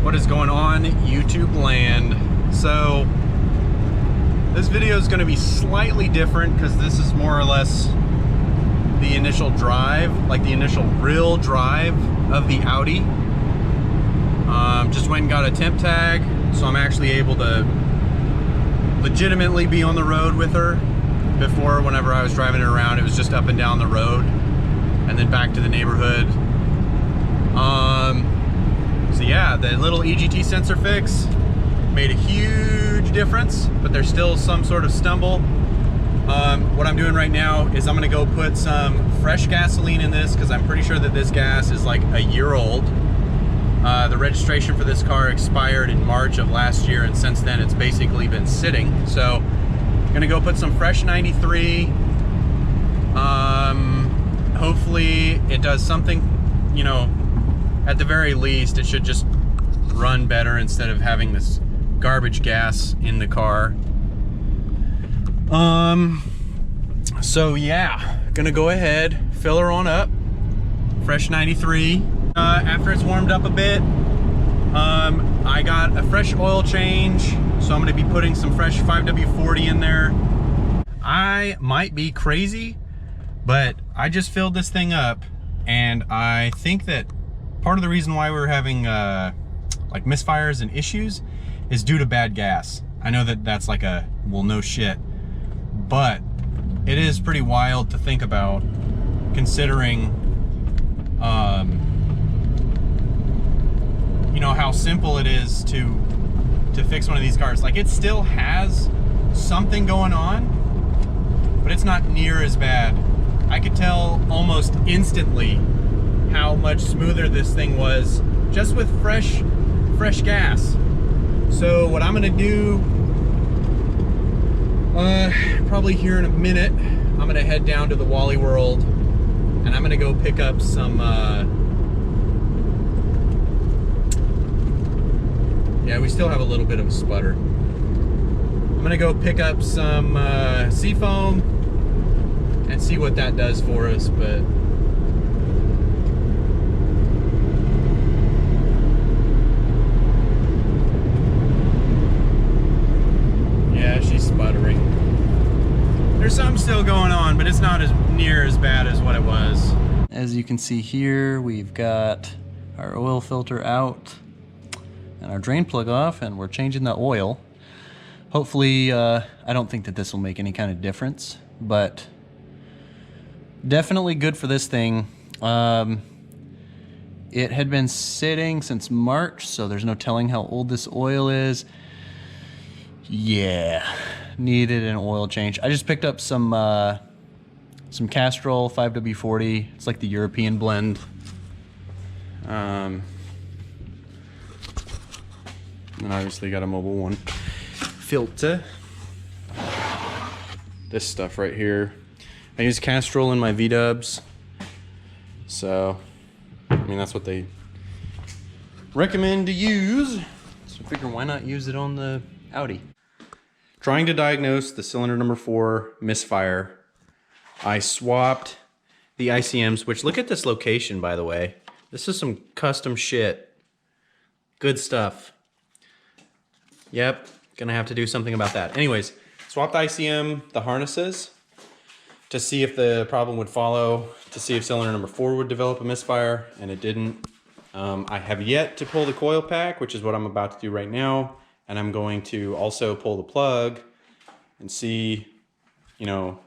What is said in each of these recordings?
What is going on, YouTube land? So this video is going to be slightly different because this is more or less the initial drive, like the initial real drive of the Audi. Just went and got a temp tag, so I'm actually able to legitimately be on the road with her. Before, whenever I was driving it around, it was just up and down the road and then back to the neighborhood. So yeah, the little EGT sensor fix made a huge difference, but there's still some sort of stumble. What I'm doing right now is I'm gonna go put some fresh gasoline in this because I'm pretty sure that this gas is like a year old. The registration for this car expired in March of last year, and since then it's basically been sitting. So I'm gonna go put some fresh 93. Hopefully it does something, you know, at the very least it should just run better instead of having this garbage gas in the car. So yeah, gonna go ahead, fill her on up, fresh 93. After it's warmed up a bit, I got a fresh oil change, so I'm gonna be putting some fresh 5W40 in there. I might be crazy, but I just filled this thing up, and I think that part of the reason why we're having like misfires and issues is due to bad gas. I know that that's like a, well, no shit, but it is pretty wild to think about, considering you know how simple it is to fix one of these cars. Like, it still has something going on, but it's not near as bad. I could tell almost instantly how much smoother this thing was just with fresh gas. So what I'm gonna do, probably here in a minute, I'm gonna head down to the Wally World and I'm gonna go pick up some yeah, we still have a little bit of a sputter. I'm gonna go pick up some seafoam and see what that does for us, but yeah, she's sputtering. There's some still going on, but it's not as near as bad as what it was. As you can see here, we've got our oil filter out and our drain plug off, and we're changing the oil. Hopefully, I don't think that this will make any kind of difference, but definitely good for this thing. It had been sitting since March, so there's no telling how old this oil is. Yeah, needed an oil change. I just picked up some Castrol 5W40. It's like the European blend. And obviously got a mobile one. Filter. This stuff right here. I use Castrol in my V-dubs. So, I mean, that's what they recommend to use. So I figure, why not use it on the Audi? Trying to diagnose the cylinder number 4 misfire. I swapped the ICMs, which, look at this location, by the way. This is some custom shit. Good stuff. Yep, gonna have to do something about that. Anyways, swapped ICM, the harnesses, to see if the problem would follow, to see if cylinder number 4 would develop a misfire, and it didn't. I have yet to pull the coil pack, which is what I'm about to do right now, and I'm going to also pull the plug and see, you know,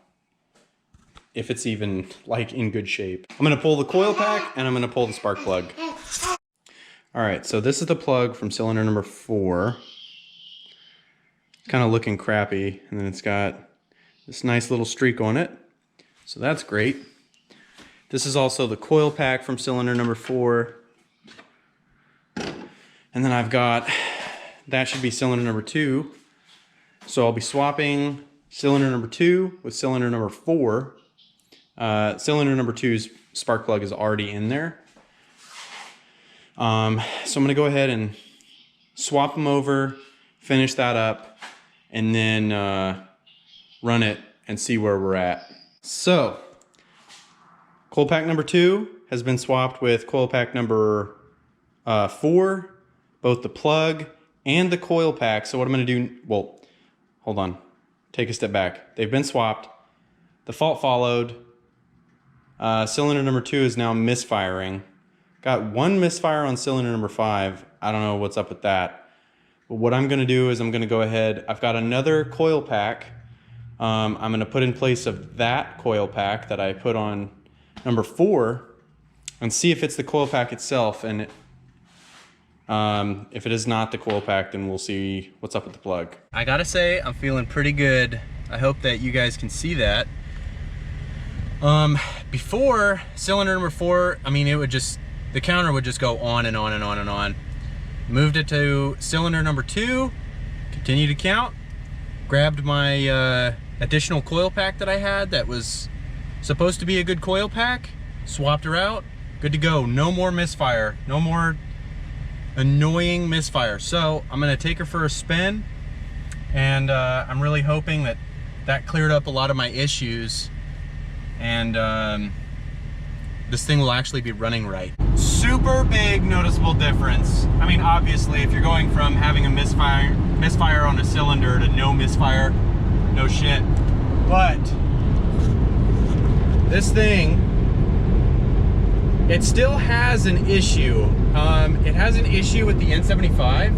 if it's even like in good shape. I'm gonna pull the coil pack and I'm gonna pull the spark plug. All right, so this is the plug from cylinder number 4. It's kind of looking crappy, and then it's got this nice little streak on it, so that's great. This is also the coil pack from cylinder number 4. And then I've got, that should be cylinder number 2. So I'll be swapping cylinder number 2 with cylinder number 4. Cylinder number 2's spark plug is already in there. So I'm gonna go ahead and swap them over, finish that up, and then run it and see where we're at. So, coil pack number 2 has been swapped with coil pack number 4, both the plug and the coil pack. So what I'm gonna do, well, hold on, take a step back. They've been swapped. The fault followed. Cylinder number 2 is now misfiring. Got one misfire on cylinder number 5. I don't know what's up with that. But what I'm gonna do is I'm gonna go ahead, I've got another coil pack. I'm gonna put in place of that coil pack that I put on number 4 and see if it's the coil pack itself. And if it is not the coil pack, then we'll see what's up with the plug. I gotta say, I'm feeling pretty good. I hope that you guys can see that. Before cylinder number 4, I mean, the counter would just go on and on and on and on. Moved it to cylinder number 2, continued to count, grabbed my additional coil pack that I had that was supposed to be a good coil pack, swapped her out, good to go. No more misfire, no more annoying misfire. So I'm gonna take her for a spin, and I'm really hoping that that cleared up a lot of my issues, and this thing will actually be running right. Super big noticeable difference. I mean, obviously, if you're going from having a misfire on a cylinder to no misfire, no shit. But this thing, it still has an issue. It has an issue with the N75,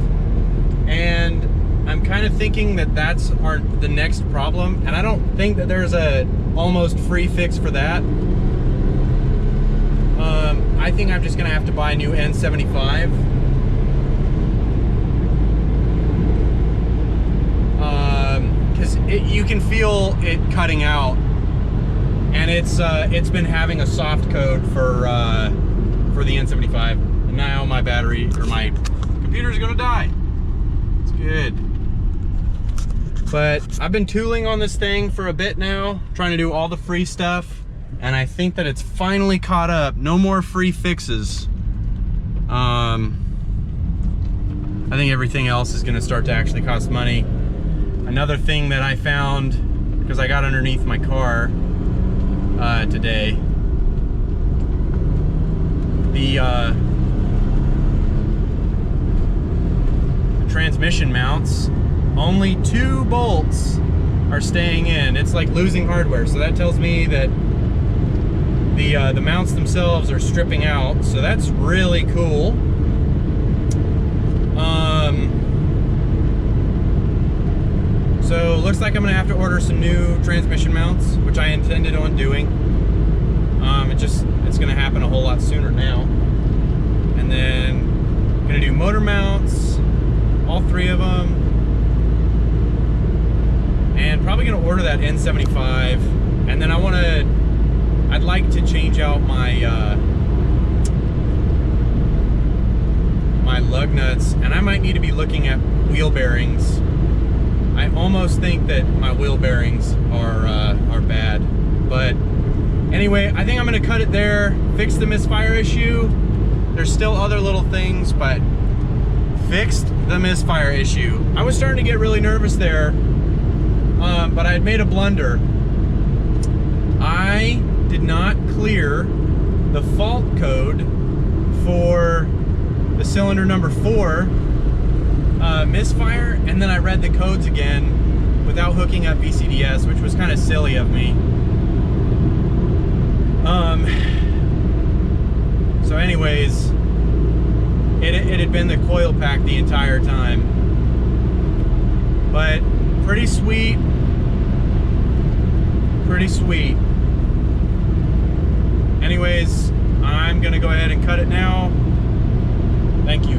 and I'm kind of thinking that that's the next problem, and I don't think that there's a almost free fix for that. I think I'm just gonna have to buy a new N75. Because you can feel it cutting out, and it's been having a soft code for the N75, and now my battery or my computer's gonna die. It's good. But I've been tooling on this thing for a bit now, trying to do all the free stuff, and I think that it's finally caught up. No more free fixes. I think everything else is gonna start to actually cost money. Another thing that I found, because I got underneath my car today, the transmission mounts, only 2 bolts are staying in. It's like losing hardware, so that tells me that the mounts themselves are stripping out, so that's really cool. So looks like I'm gonna have to order some new transmission mounts, which I intended on doing. It's gonna happen a whole lot sooner now. And then I'm gonna do motor mounts, all 3 of them, and probably gonna order that N75. And then I'd like to change out my my lug nuts, and I might need to be looking at wheel bearings. I almost think that my wheel bearings are bad, but anyway, I think I'm gonna cut it there, fix the misfire issue. There's still other little things, but fixed the misfire issue. I was starting to get really nervous there, but I had made a blunder. I did not clear the fault code for the cylinder number 4 misfire, and then I read the codes again without hooking up VCDS, which was kind of silly of me. So anyways, it had been the coil pack the entire time, but pretty sweet, pretty sweet. Anyways, I'm gonna go ahead and cut it now. Thank you.